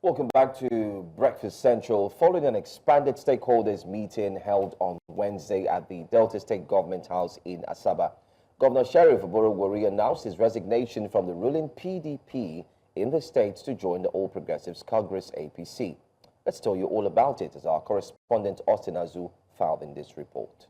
Welcome back to Breakfast Central. Following an expanded stakeholders meeting held on Wednesday at the Delta State Government House in Asaba, Governor Sheriff Oborevwori announced his resignation from the ruling PDP in the state to join the All Progressives Congress APC. Let's tell you all about it as our correspondent Austin Azu filed in this report.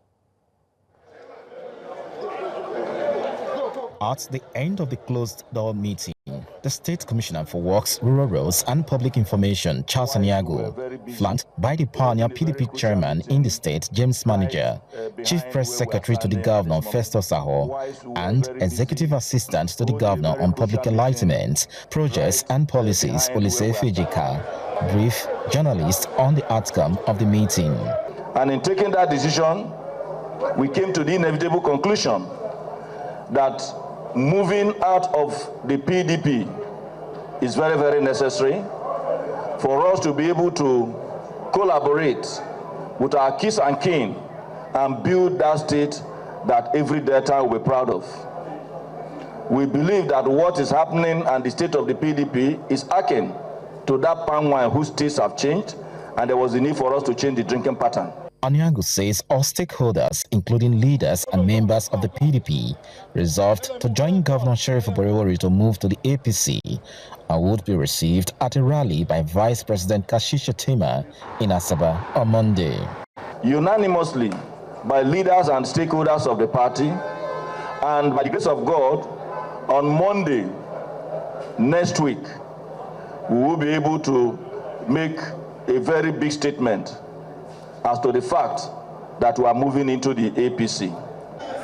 At the end of the closed-door meeting, the State Commissioner for Works, Rural Roads and Public Information, Charles Aniago, flanked by the pioneer PDP chairman in the state, James Manager, Chief Press Secretary to the Governor, Festus Aho, and Executive Assistant to the Governor on Public Enlightenment, Projects and Policies, Olise Fejika, briefed journalists on the outcome of the meeting. And in taking that decision, we came to the inevitable conclusion that moving out of the PDP is very, very necessary for us to be able to collaborate with our kith and kin and build that state that every Delta will be proud of. We believe that what is happening and the state of the PDP is akin to that palm wine whose tastes have changed, and there was a need for us to change the drinking pattern. Aniago says all stakeholders, including leaders and members of the PDP, resolved to join Governor Sheriff Oborevwori to move to the APC and would be received at a rally by Vice President Kashish Shettima in Asaba on Monday. Unanimously by leaders and stakeholders of the party, and by the grace of God, on Monday next week, we will be able to make a very big statement as to the fact that we are moving into the APC.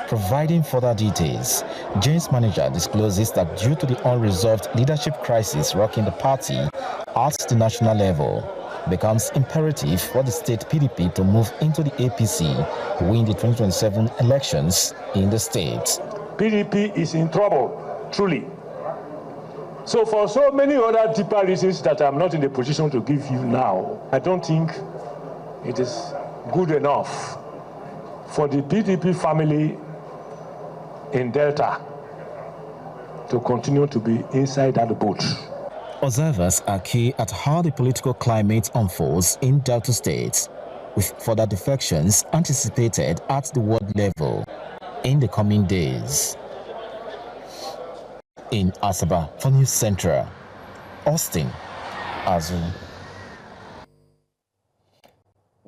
Providing further details, James Manager discloses that due to the unresolved leadership crisis rocking the party at the national level, it becomes imperative for the state PDP to move into the APC to win the 2027 elections in the state. PDP is in trouble, truly. So for so many other deeper reasons that I'm not in a position to give you now, I don't think it is good enough for the PDP family in Delta to continue to be inside that boat. Observers are key at how the political climate unfolds in Delta State, with further defections anticipated at the ward level in the coming days. In Asaba for News Central, Austin Azu.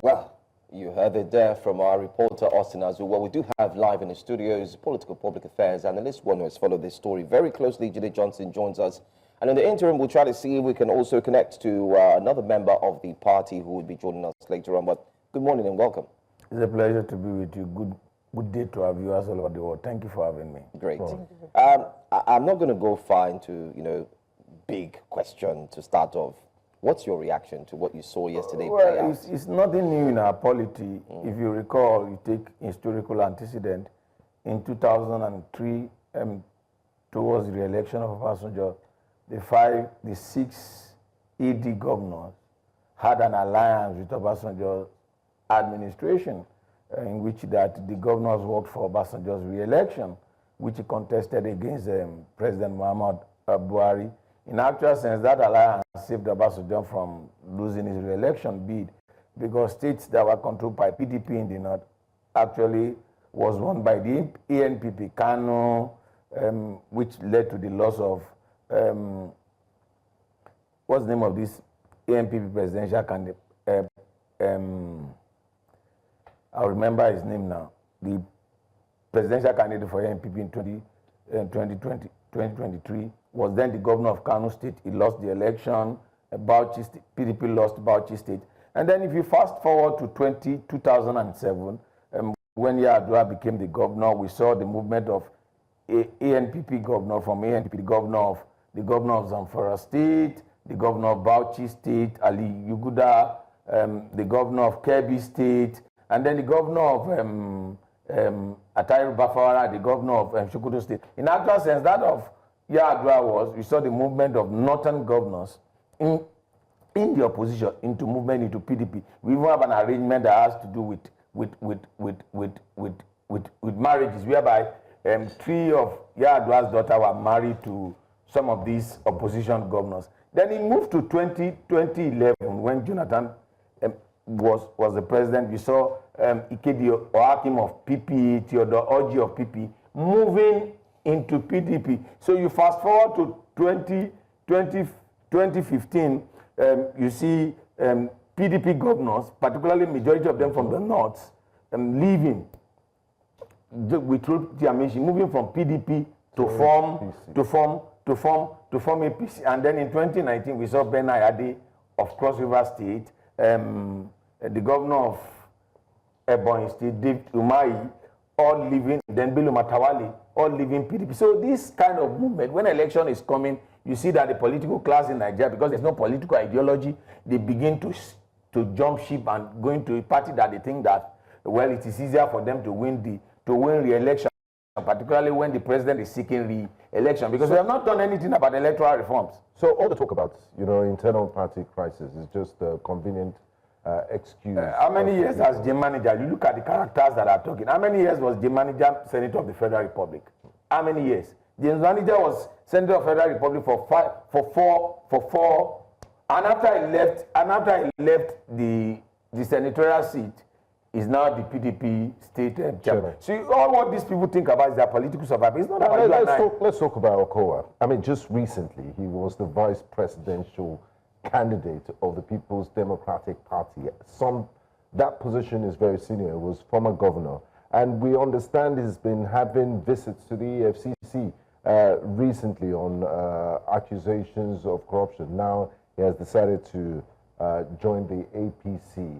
Well, you heard it there from our reporter, Austin Azu. Well, we do have live in the studios political public affairs analyst, one who has followed this story very closely. Jide Johnson joins us. And in the interim, we'll try to see if we can also connect to another member of the party who will be joining us later on. But good morning and welcome. It's a pleasure to be with you. Good day to our viewers all over the world. Thank you for having me. Great. I'm not going to go far into, big question to start off. What's your reaction to what you saw yesterday play out? It's nothing new in our polity. If you recall, you take historical antecedent. In 2003, towards the re-election of Obasanjo, the 6 ED governors had an alliance with Obasanjo's administration, in which that the governors worked for Obasanjo's re-election, which he contested against President Muhammad Buhari. In actual sense, that alliance saved Obasanjo from losing his re-election bid, because states that were controlled by PDP in the north actually was won by the ANPP, Kano, which led to the loss of, what's the name of this ANPP presidential candidate? I'll remember his name now. The presidential candidate for ANPP in 2023 was then the governor of Kano State. He lost the election. PDP lost Bauchi State. And then if you fast forward to 2007, when Yar'Adua became the governor, we saw the movement of ANPP governor from ANPP, the governor of Zamfara State, the governor of Bauchi State, Ali Yuguda, the governor of Kebbi State, and then the governor of Atayiru Bafara, the governor of Sokoto State. In actual sense, that of Yar'Adua we saw the movement of northern governors in the opposition into movement into PDP. We even have an arrangement that has to do with marriages, whereby 3 of Yar'Adua's daughters were married to some of these opposition governors. Then he moved to 2011 when Jonathan was the president. We saw Ikedi Oakim of PP, Theodore Oji of PP, moving into PDP. So you fast forward to 2015, you see PDP governors, particularly majority of them from the north, leaving with Tiamishi, moving from PDP to form APC. And then in 2019, we saw Ben Ayade of Cross River State, the governor of Ebonyi State, David Umahi, all leaving, then Bello Matawalle, all leaving PDP. So this kind of movement, when election is coming, you see that the political class in Nigeria, because there's no political ideology, they begin to jump ship and go into a party that they think that, well, it is easier for them to win re-election, particularly when the president is seeking re-election, because we have not done anything about electoral reforms. So all the talk about, internal party crisis is just a convenient excuse. How many years as Jim Manager? You look at the characters that are talking. How many years was Jim Manager Senator of the Federal Republic? How many years? James Manager was Senator of the Federal Republic for four. And after I left the senatorial seat, is now the PDP state chairman. See, all what these people think about is their political survival. It's not about let's talk about Okowa. I mean, just recently, he was the vice presidential candidate of the People's Democratic Party. That position is very senior. It was former governor. And we understand he's been having visits to the EFCC recently on accusations of corruption. Now he has decided to join the APC.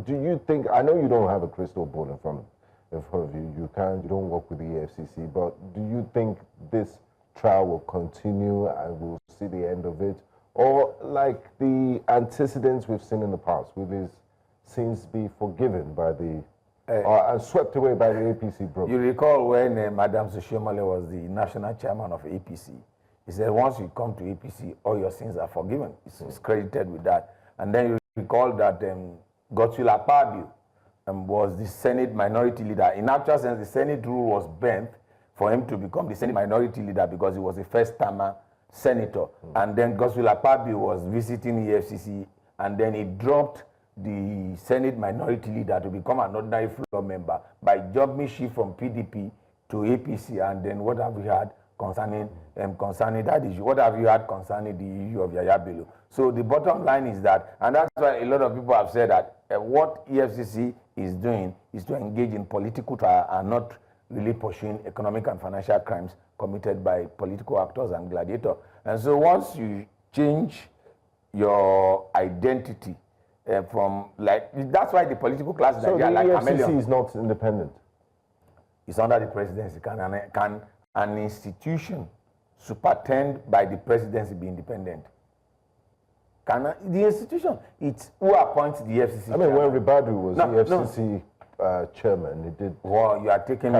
Do you think, I know you don't have a crystal ball in front of you, you don't work with the EFCC, but do you think this trial will continue and we'll see the end of it? Or like the antecedents we've seen in the past, will his sins be forgiven by the, and swept away by the APC program? You recall when Madam Sushiomale was the national chairman of APC, he said, once you come to APC, all your sins are forgiven. It's credited with that. And then you recall that Godswill Akpabio was the Senate minority leader. In actual sense, the Senate rule was bent for him to become the Senate minority leader because he was a first-timer senator. And then Godswill Akpabio was visiting the EFCC, and then he dropped the Senate minority leader to become an ordinary floor member by jumping ship from PDP to APC. And then what have we had concerning that issue? What have you had concerning the issue of Yaya Bello? So the bottom line is that, and that's why a lot of people have said that what EFCC is doing is to engage in political trial and not really pursuing economic and financial crimes committed by political actors and gladiators. And so once you change your identity from, like, that's why the political class so Nigeria, like EFCC is not independent? It's under the presidency. Can an institution superintended by the presidency be independent? The institution, it's who appoints the FCC. I mean, when Ribadu was the FCC chairman, he did. Well, you are taking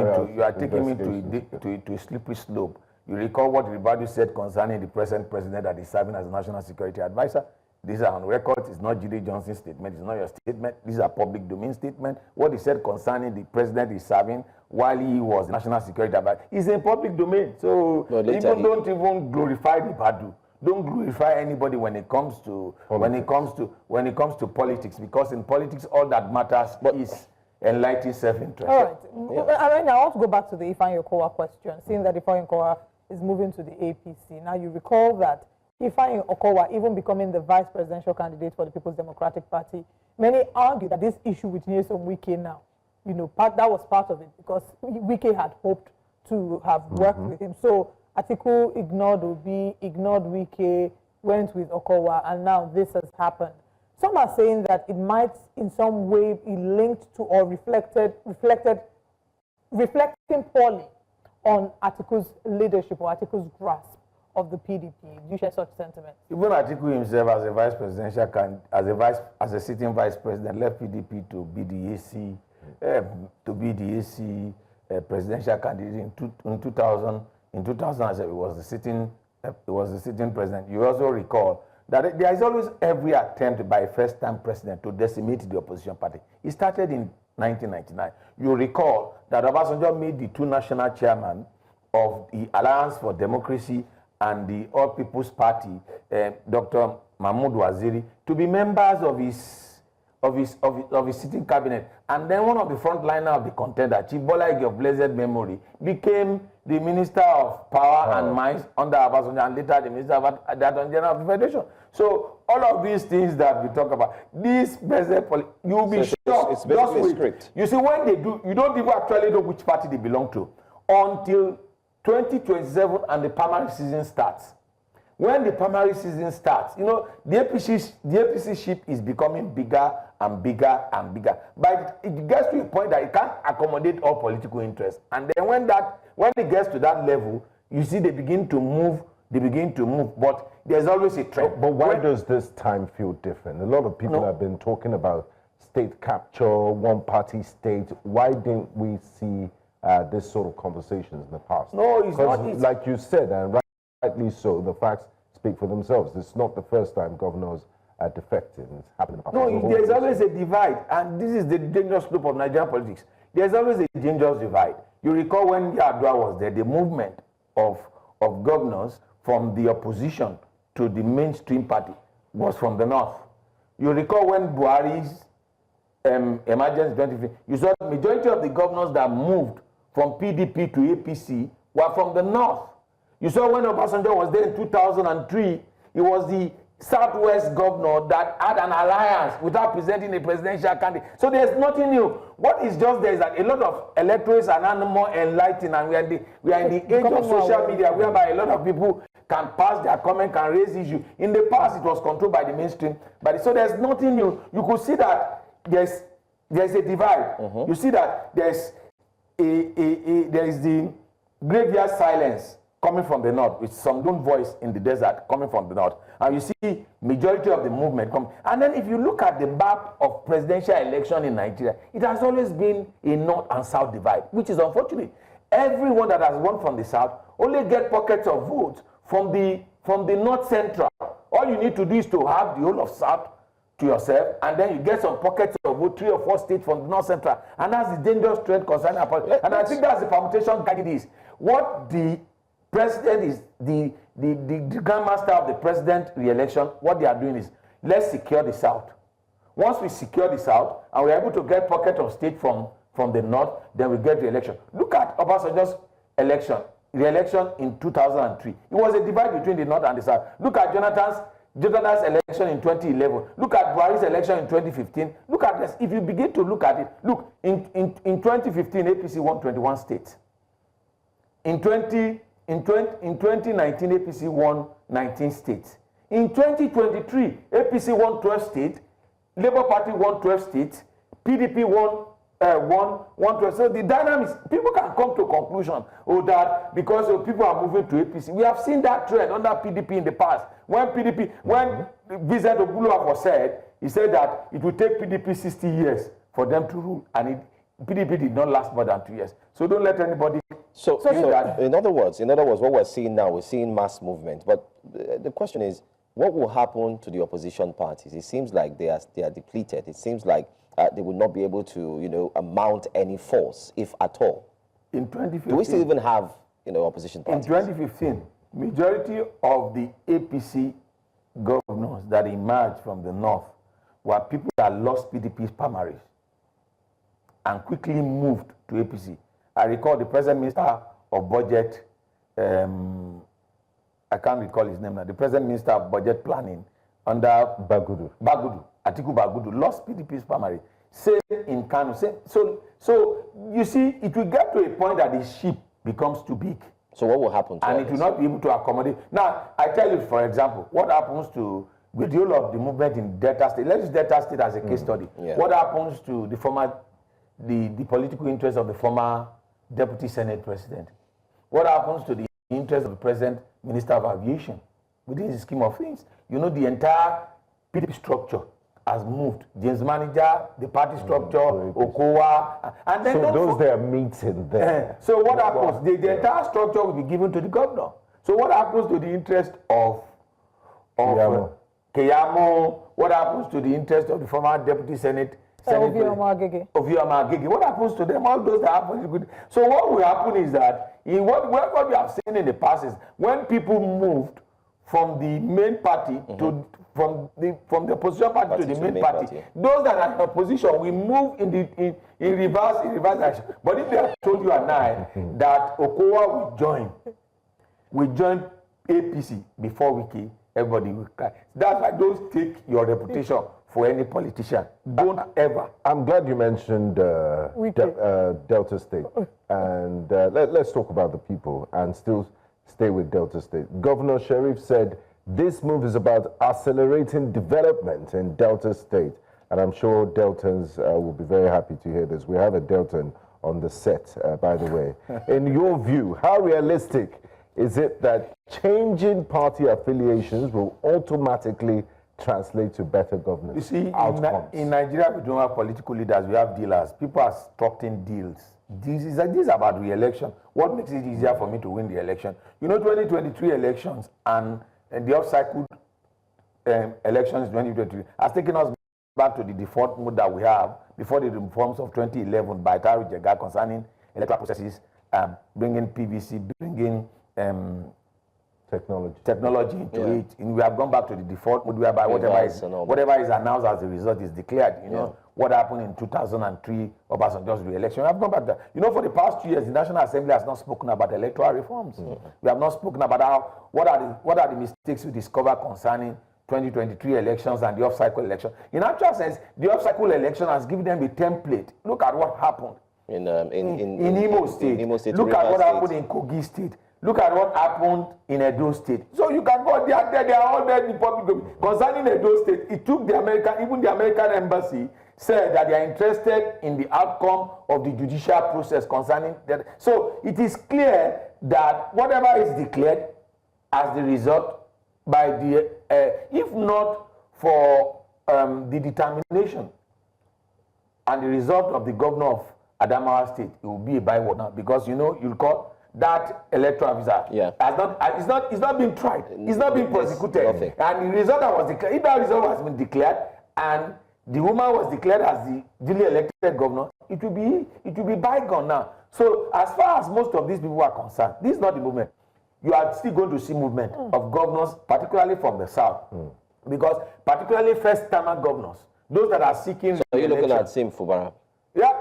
me to a slippery slope. You recall what Ribadu said concerning the present president that is serving as a national security advisor. These are on record. It's not Jide Johnson's statement. It's not your statement. These are public domain statements. What he said concerning the president is serving while he was national security advisor is in public domain. So don't even glorify Ribadu. Don't glorify anybody when it comes to politics, because in politics all that matters is enlightened self-interest. All right. Yeah. I mean, I want to go back to the Ifeanyi Okowa question, seeing that Ifeanyi Okowa is moving to the APC. Now, you recall that Ifeanyi Okowa, even becoming the vice presidential candidate for the People's Democratic Party, many argue that this issue with Nyesom Wike now, that was part of it, because Wike had hoped to have worked with him. So Atiku ignored Obi, ignored Wike, went with Okowa, and now this has happened. Some are saying that it might in some way be linked to or reflecting poorly on Atiku's leadership or Atiku's grasp of the PDP. Do you share such sentiments? Even Atiku himself, as a vice presidential as a sitting vice president, left PDP to be the AC, presidential candidate in 2000. In 2007, he was the sitting president. You also recall that there is always every attempt by a first-time president to decimate the opposition party. It started in 1999. You recall that Obasanjo made the two national chairmen of the Alliance for Democracy and the All People's Party, Dr. Mahmoud Waziri, to be members of his sitting cabinet. And then one of the frontliner of the contender, Chief Bola Ige of blessed memory, became the Minister of Power and Mines under Obasanjo, and later the Minister of the Attorney General of the Federation. So all of these things that we talk about, this present, you'll be shocked. It's basically a script. You see, when they do, you don't even actually know which party they belong to until 2027 and the primary season starts. When the primary season starts, you know, the APC ship is becoming bigger and bigger and bigger. But it gets to a point that it can't accommodate all political interests. And then when it gets to that level, you see they begin to move. But there's always a trend. But why does this time feel different? A lot of people have been talking about state capture, one-party state. Why didn't we see this sort of conversations in the past? No, it's not. Like you said, and rightly so, the facts speak for themselves. It's not the first time governors are defected. It's happened in the past. No, there's always a divide, and this is the dangerous slope of Nigerian politics. There's always a dangerous divide. You recall when Yar'Adua was there, the movement of governors from the opposition to the mainstream party was from the north. You recall when Buhari's emergency 2015, you saw the majority of the governors that moved from PDP to APC were from the north. You saw when Obasanjo was there in 2003, it was the Southwest governor that had an alliance without presenting a presidential candidate. So there's nothing new. What is just there is that a lot of electors are now more enlightened, and we are in the age of social media whereby a lot of people can pass their comment, can raise issues. In the past, it was controlled by the mainstream. But so there's nothing new. You could see that there's a divide. You see that there is the graveyard silence coming from the north, with some lone voice in the desert coming from the north. And you see majority of the movement come. And then if you look at the map of presidential election in Nigeria, it has always been a north and south divide, which is unfortunate. Everyone that has won from the south only get pockets of votes from the north central. All you need to do is to have the whole of south to yourself, and then you get some pockets of vote, 3 or 4 states from the north central. And that's the dangerous trend concerning our politics. And I think that's the permutation guiding this. What the president is, the grandmaster of the president re-election, what they are doing is, let's secure the south. Once we secure the south and we're able to get pocket of state from the north, then we get re-election. Look at Obasanjo's election, re-election in 2003. It was a divide between the north and the south. Look at Jonathan's election in 2011. Look at Buhari's election in 2015. Look at this. If you begin to look at it, look, in 2015, APC won 21 states. In 2019, APC won 19 states. In 2023, APC won 12 states, Labour Party won 12 states, PDP won 12. So the dynamics, people can come to a conclusion, that because people are moving to APC. We have seen that trend under PDP in the past. When Vincent Ogbuloaf was said, he said that it will take PDP 60 years for them to rule, and PDP did not last more than 2 years. So don't let anybody. So in other words, what we're seeing now, we're seeing mass movement. But the question is, what will happen to the opposition parties? It seems like they are depleted. It seems like they will not be able to, mount any force, if at all. In 2015, do we still even have, opposition parties? In 2015, majority of the APC governors that emerged from the north were people that lost PDP's primaries and quickly moved to APC. I recall the present Minister of Budget, I can't recall his name now, the present Minister of Budget Planning under Atiku Bagudu, lost PDP's primary. Same in Kano. So you see, it will get to a point that the ship becomes too big. So what will happen to and it will not be able to accommodate. Now, I tell you, for example, what happens to with the whole of the movement in Delta State? Let's use Delta State as a case study. Yeah. What happens to the political interest of the former Deputy Senate President? What happens to the interest of the present Minister of Aviation? Within the scheme of things, the entire PDP structure has moved. James Manager, the party structure, Okowa, and then so those they are meeting there. So what happens? The entire structure will be given to the governor. So what happens to the interest of Keyamo? What happens to the interest of the former Deputy Senate Oborevwori. What happens to them? All those that happen. So what will happen is that what we have seen in the past is when people moved from the main party to from the opposition party to the main party. Those that are in opposition will move in reverse direction. But if they have told you and I that Okowa will join APC before Wiki, everybody will cry. That's why don't take your reputation for any politician. Don't ever. I'm glad you mentioned Delta State. And let's talk about the people and still stay with Delta State. Governor Sheriff said this move is about accelerating development in Delta State. And I'm sure Deltans will be very happy to hear this. We have a Deltan on the set, by the way. In your view, how realistic is it that changing party affiliations will automatically translate to better governance? You see, in Nigeria, we don't have political leaders, we have dealers. People are structuring deals. This is about re-election. What makes it easier for me to win the election? You know, 2023 elections and the off-cycle elections 2023 has taken us back to the default mode that we have before the reforms of 2011 by Tariq Jega concerning electoral processes, bringing PVC, bringing technology into it. And we have gone back to the default mode whereby whatever is announced as a result is declared. You know what happened in 2003 Obasanjo's re-election. We have gone back there. You know, for the past 2 years, the National Assembly has not spoken about electoral reforms. We have not spoken about what are the mistakes we discover concerning 2023 elections and the off-cycle election. In actual sense, the off-cycle election has given them a template. Look at what happened in Imo State. Look at what happened in Kogi State. Look at what happened in Edo State. So you can go, they are all there in the public domain. Concerning Edo State, it took the American embassy said that they are interested in the outcome of the judicial process concerning that. So it is clear that whatever is declared as the result by the, if not for the determination and the result of the governor of Adamawa State, it will be a byword now, because you know you'll call that electoral visa it's not been tried, it's not been prosecuted, and the result that was declared, if that result has been declared and the woman was declared as the duly elected governor, it will be bygone now. So as far as most of these people are concerned, this is not the movement. You are still going to see movement of governors, particularly from the south, because particularly first-timer governors, those that are seeking. So you're looking at Sim Fubara. Yeah,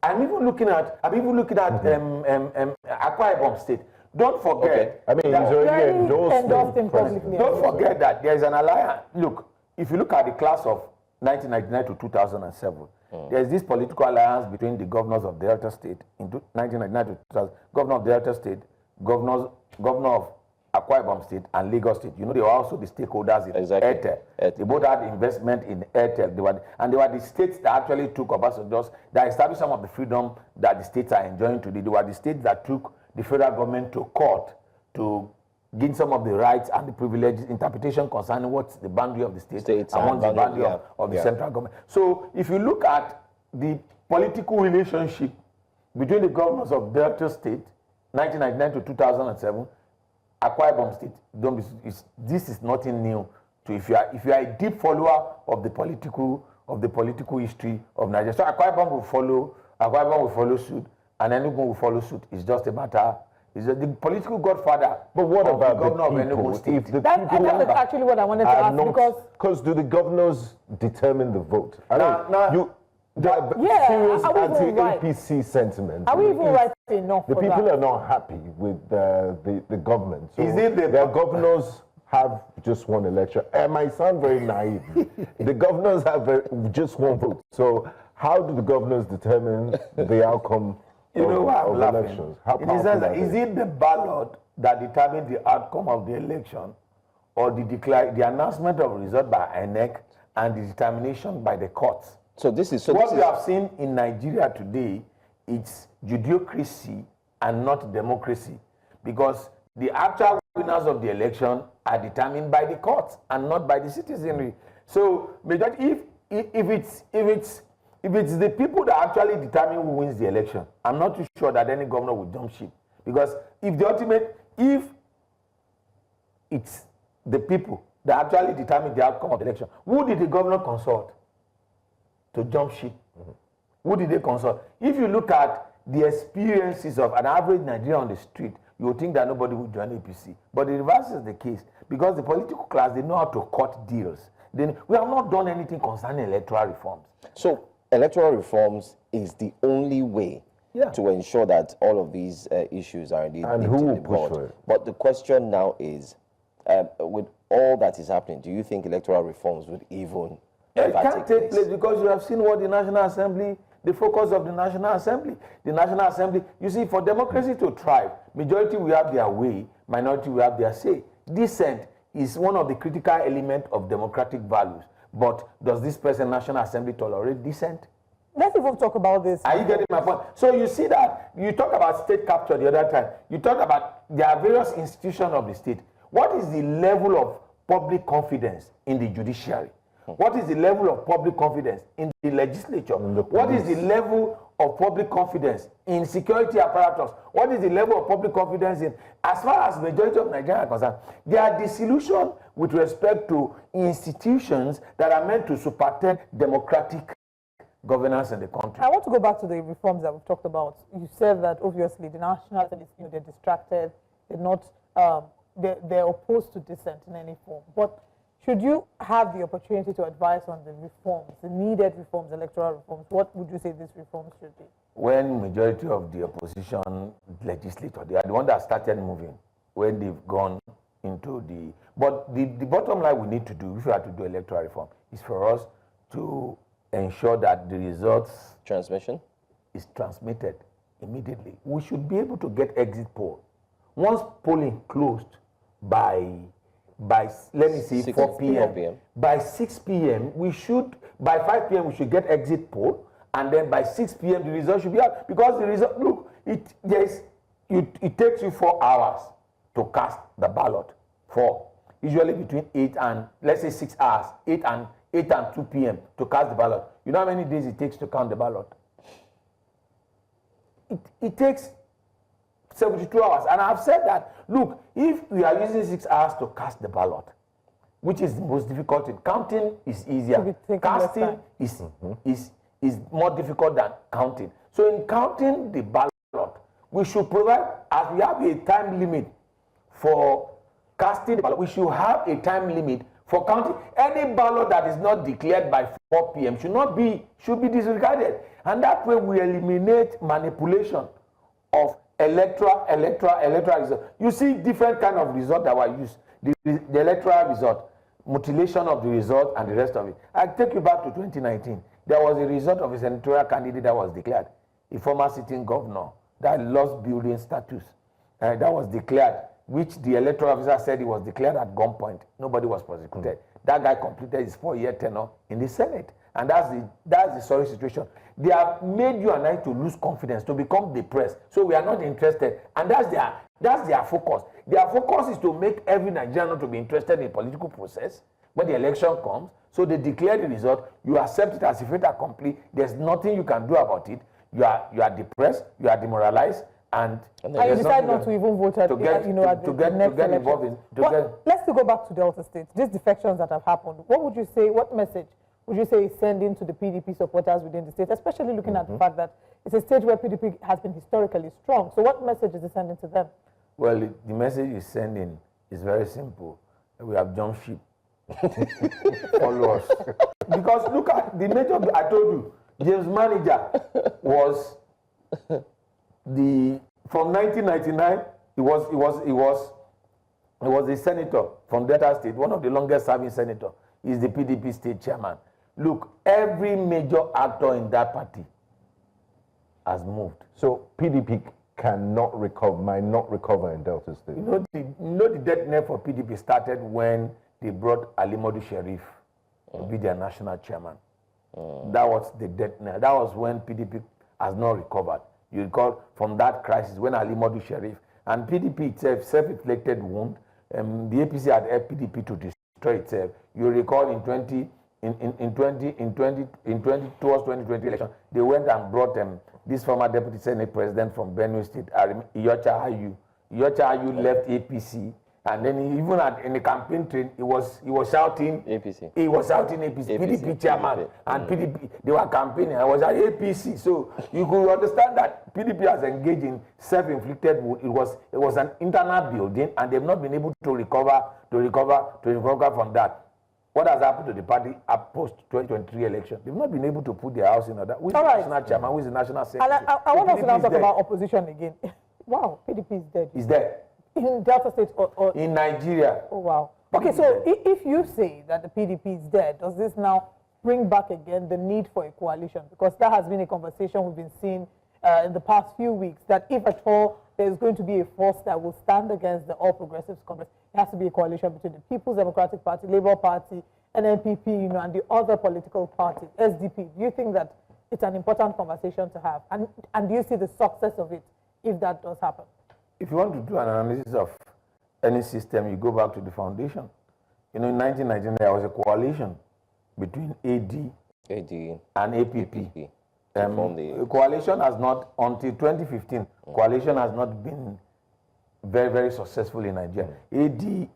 I'm even looking at Akwa Ibom State. Don't forget. I mean, he's already endorsed him publicly. Don't forget that there is an alliance. Look, if you look at the class of 1999 to 2007, there is this political alliance between the governors of Delta State in 1999 to 2000, governor of Delta State, governor of Akwa Ibom State and Lagos State. You know, they were also the stakeholders in Airtel. They both had investment in Airtel. They were the states that actually took Obasanjo's, that established some of the freedom that the states are enjoying today. They were the states that took the federal government to court to gain some of the rights and the privileges, interpretation concerning what's the boundary of the states and what's the boundary of the central government. So if you look at the political relationship between the governors of Delta State, 1999 to 2007, Akwa Ibom State, this is nothing new to if you are a deep follower of the political history of Nigeria. So Akwa Ibom will follow suit, and Enugu will follow suit. It's just a matter. It's the political godfather. But what about the governor of Enugu State? If the people that's actually what I wanted to ask, because do the governors determine the vote? Serious anti-APC sentiment. Are we even right enough? The people are not happy with the government. So is it their governors have just one election? It might sound very naive. The governors have just one vote. So how do the governors determine the outcome of elections? Is it the ballot that determines the outcome of the election, or the announcement of result by INEC and the determination by the courts? So this is what we have seen in Nigeria today. It's judiciocracy and not democracy, because the actual winners of the election are determined by the courts and not by the citizenry. So, if it's the people that actually determine who wins the election, I'm not too sure that any governor will jump ship, because if it's the people that actually determine the outcome of the election, who did the governor consult? to jump ship. Who did they consult? If you look at the experiences of an average Nigerian on the street, you would think that nobody would join APC. But the reverse is the case, because the political class, they know how to cut deals. We have not done anything concerning electoral reforms. So electoral reforms is the only way to ensure that all of these issues are indeed and nipped who in will the push bud. for it? But the question now is, with all that is happening, do you think electoral reforms would even It ever can't take place because you have seen what the National Assembly, the focus of the National Assembly. The National Assembly, you see, for democracy to thrive, majority will have their way, minority will have their say. Dissent is one of the critical elements of democratic values. But does this present National Assembly tolerate dissent? Let's even talk about this. Are you getting my point? So you see that, you talk about state capture the other time. You talk about there are various institutions of the state. What is the level of public confidence in the judiciary? What is the level of public confidence in the legislature? What is the level of public confidence in security apparatus? What is the level of public confidence in, as far as majority of Nigerians are concerned, there are disillusion with respect to institutions that are meant to superintend democratic governance in the country. I want to go back to the reforms that we've talked about. You said that obviously the National Assembly, they're distracted, they're not, they're opposed to dissent in any form. But should you have the opportunity to advise on the reforms, the needed reforms, electoral reforms, what would you say these reforms should be? When majority of the opposition legislature, they are the one that started moving, when they've gone into the... But the bottom line we need to do, if we have to do electoral reform, is for us to ensure that the results... Transmission? ...is transmitted immediately. We should be able to get exit poll. Once polling closed by let me say 4 p.m. By 6 p.m. we should, by 5 p.m. we should get exit poll, and then by 6 p.m. the result should be out. Because the result, look, it takes you 4 hours to cast the ballot. Usually between 8 and, let's say 6 hours, 8 and 2 p.m. to cast the ballot. You know how many days it takes to count the ballot? It takes 72 hours. And I've said that, look, if we are using 6 hours to cast the ballot, which is the most difficult thing, counting is easier. Casting is more difficult than counting. So in counting the ballot, we should provide, as we have a time limit for casting the ballot, we should have a time limit for counting. Any ballot that is not declared by 4 p.m. should be disregarded. And that way we eliminate manipulation of electoral result. You see different kind of result that were used. The electoral result, mutilation of the result, and the rest of it. I'll take you back to 2019. There was a result of a senatorial candidate that was declared, a former sitting governor that lost building status. That was declared, which the electoral officer said he was declared at gunpoint. Nobody was prosecuted. That guy completed his 4-year tenure in the Senate. And that's the sorry situation. They have made you and I to lose confidence, to become depressed. So we are not interested. And that's their focus. Their focus is to make every Nigerian not to be interested in the political process. When the election comes, so they declare the result, you accept it as a fait accompli. There's nothing you can do about it. You are depressed, you are demoralized, and you decide not to even vote at, get involved in. Let's go back to Delta State. These defections that have happened, what would you say, what message would you say is sending to the PDP supporters within the state, especially looking at the fact that it's a state where PDP has been historically strong? So what message is it sending to them? Well, the message is sending is very simple. We have jumped ship. Follow us. Because look at the nature of I told you, James Manager was from 1999, he was a senator from Delta State, one of the longest serving senators. He's the PDP state chairman. Look, every major actor in that party has moved. So PDP might not recover in Delta State. You know the death knell for PDP started when they brought Alimodu Sheriff to be their national chairman. That was the death knell. That was when PDP has not recovered. You recall from that crisis when Alimodu Sheriff and PDP itself, self-inflicted wound, the APC had helped PDP to destroy itself. You recall towards 2020 election, they went and brought this former deputy senate president from Benue State, Iyorchia Ayu. Iyorchia Ayu left APC And then even in the campaign train, he was shouting APC. He was shouting APC, PDP chairman, and PDP. They were campaigning. I was at APC, so you could understand that PDP has engaged in self-inflicted wound. It was an internal building, and they've not been able to recover from that. What has happened to the party post 2023 election? They've not been able to put their house in order. Who is the national chairman? Who is the national secretary? And I want us to now talk about opposition again. Wow, PDP is dead. Is dead. In Delta State or in Nigeria. Oh, wow. Okay, so if you say that the PDP is dead, does this now bring back again the need for a coalition? Because that has been a conversation we've been seeing in the past few weeks, that if at all there's going to be a force that will stand against the All Progressives Congress, it has to be a coalition between the People's Democratic Party, Labour Party, NNPP, and the other political parties, SDP. Do you think that it's an important conversation to have? And do you see the success of it if that does happen? If you want to do an analysis of any system, you go back to the foundation. In 1999, there was a coalition between AD and APP. The coalition has not, until 2015, coalition has not been very, very successful in Nigeria. AD,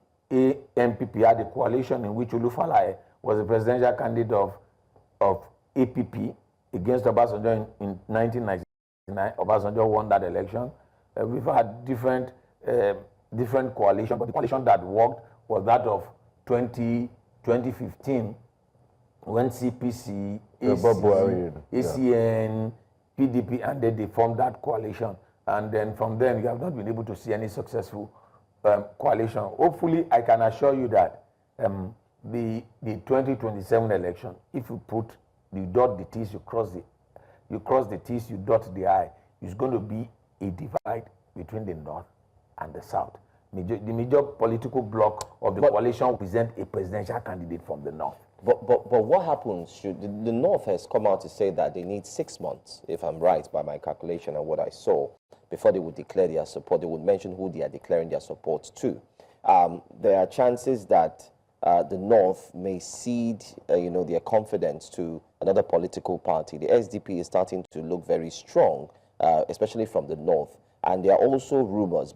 MPP had a coalition in which Olufalaye was the presidential candidate of APP against Obasanjo in 1999. Obasanjo won that election. We've had different coalitions, but the coalition that worked was that of 2015, when CPC, ACN, PDP, and then they formed that coalition. And then from then, we have not been able to see any successful coalition. Hopefully, I can assure you that the 2027 election, if you dot the T's, you cross the T's, you dot the I, it's going to be a divide between the North and the South. The major political bloc of the coalition will present a presidential candidate from the North. But what happens should the North has come out to say that they need 6 months, if I'm right by my calculation and what I saw, before they would declare their support. They would mention who they are declaring their support to. There are chances that the North may cede, their confidence to another political party. The SDP is starting to look very strong, especially from the North. And there are also rumors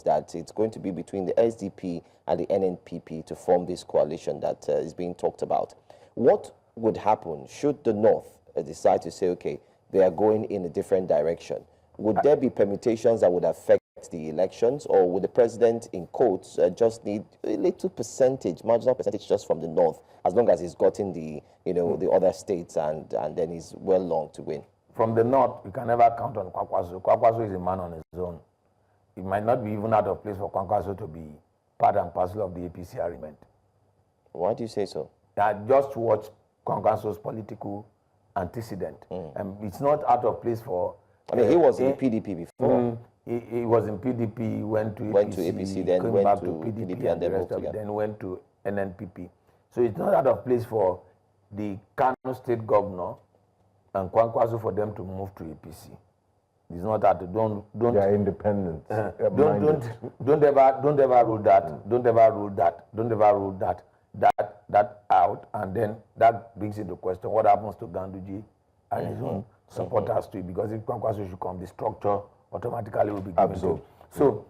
that it's going to be between the SDP and the NNPP to form this coalition that is being talked about. What would happen should the North decide to say, okay, they are going in a different direction? Would there be permutations that would affect the elections, or would the president, in quotes, just need a little percentage, marginal percentage, just from the North, as long as he's gotten the, the other states and then he's well long to win? From the North, you can never count on Kwankwaso. Kwankwaso is a man on his own. It might not be even out of place for Kwankwaso to be part and parcel of the APC agreement. Why do you say so? Just watch Kwankwaso's political antecedent. It's not out of place for... he was in PDP before. He was in PDP, he went to APC, then came went back to PDP and the rest of it, then went to NNPP. So it's not out of place for the Kano State Governor and Kwankwaso for them to move to APC. It's not that don't they are independent. Don't ever rule that. Don't ever rule that out, and then that brings into question what happens to Ganduje and his own supporters too, because if Kwankwaso should come, the structure automatically will be given to. So,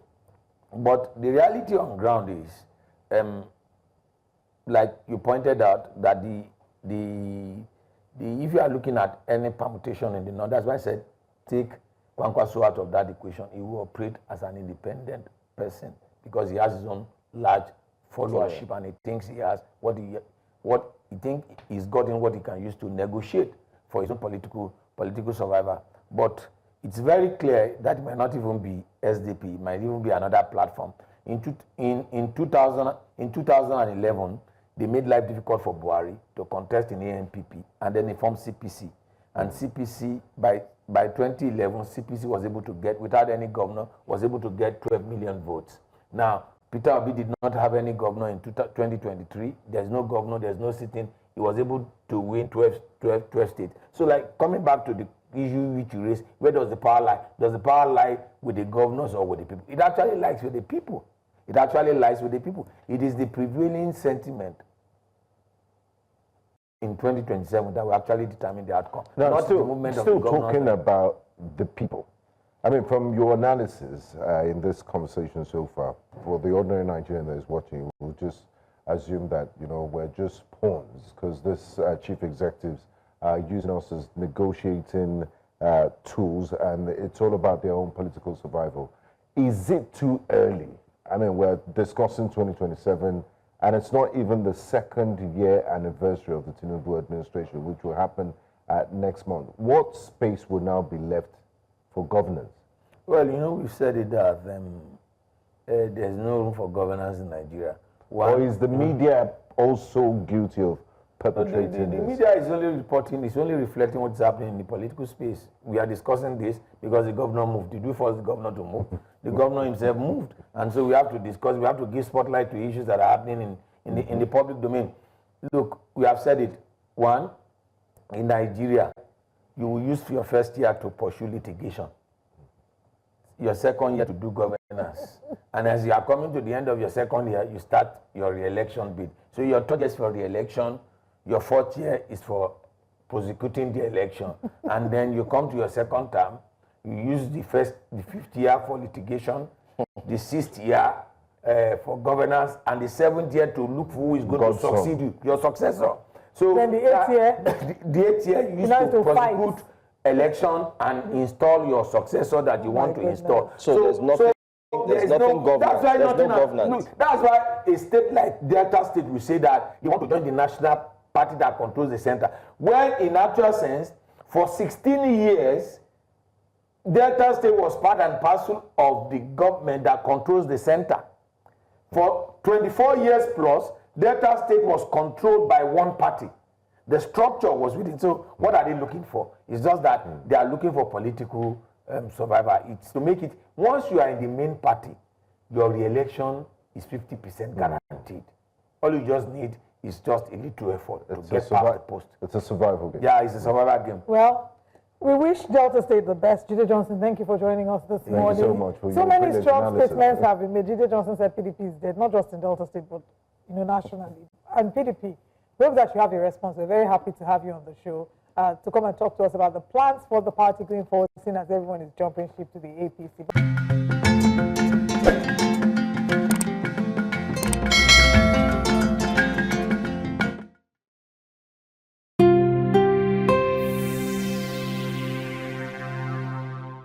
but the reality on ground is, like you pointed out, that if you are looking at any permutation in the North, that's why I said take Kwankwaso out of that equation. He will operate as an independent person because he has his own large followership and he thinks he has what he thinks he's gotten what he can use to negotiate for his own political survival. But it's very clear that it might not even be SDP, it might even be another platform. In 2011, they made life difficult for Buhari to contest in ANPP, and then they formed CPC. And CPC, by 2011, CPC was able to get, without any governor, was able to get 12 million votes. Now, Peter Obi did not have any governor in 2023. There's no governor, there's no sitting. He was able to win 12 states. So, like, coming back to the issue which you raised, where does the power lie? Does the power lie with the governors or with the people? It actually lies with the people. It actually lies with the people. It is the prevailing sentiment in 2027 that will actually determine the outcome. Now, not the movement of the still governors. talking about the people. I mean, from your analysis in this conversation so far, for the ordinary Nigerian that is watching, we'll just assume that, you know, we're just pawns because this chief executives are using us as negotiating tools, and it's all about their own political survival. Is it too early? I mean, we're discussing 2027, and it's not even the second-year anniversary of the Tinubu administration, which will happen next month. What space will now be left for governance? Well, you know, we've said it that there's no room for governance in Nigeria. Or is the media also guilty of perpetrating the this? media is only reporting, it's only reflecting what's happening in the political space. We are discussing this because the governor moved. Did we force the governor to move? The governor himself moved. And so we have to discuss, we have to give spotlight to issues that are happening in the public domain. Look, we have said it. One, in Nigeria, you will use your first year to pursue litigation. Your second year to do governance. And as you are coming to the end of your second year, you start your re-election bid. So your third year is for re-election, your fourth year is for prosecuting the election. And then you come to your second term, you use the fifth year for litigation, the sixth year for governance, and the seventh year to look for who is going to succeed you, your successor. So then the eighth year, the eighth year you use to prosecute election and install your successor that you want to install. So there's nothing. There's nothing governance. There's no governance. That's why a state like Delta State will say that you want to join the national party that controls the center. When in actual sense, for 16 years, Delta State was part and parcel of the government that controls the center. For 24 years plus, Delta State was controlled by one party. The structure was within. So what are they looking for? It's just that they are looking for political survival. It's to make it, once you are in the main party, your re-election is 50% guaranteed. All you just need is just a little effort to get past the post. It's a survival game. Yeah, it's a survival game. Well, we wish Delta State the best. Jide Johnson, thank you for joining us this morning. Thank you so much for so your many strong analysis. statements have been made. Jide Johnson said PDP is dead, not just in Delta State, but nationally. And PDP, we hope that you have a response. We're very happy to have you on the show to come and talk to us about the plans for the party going forward, seeing as everyone is jumping ship to the APC.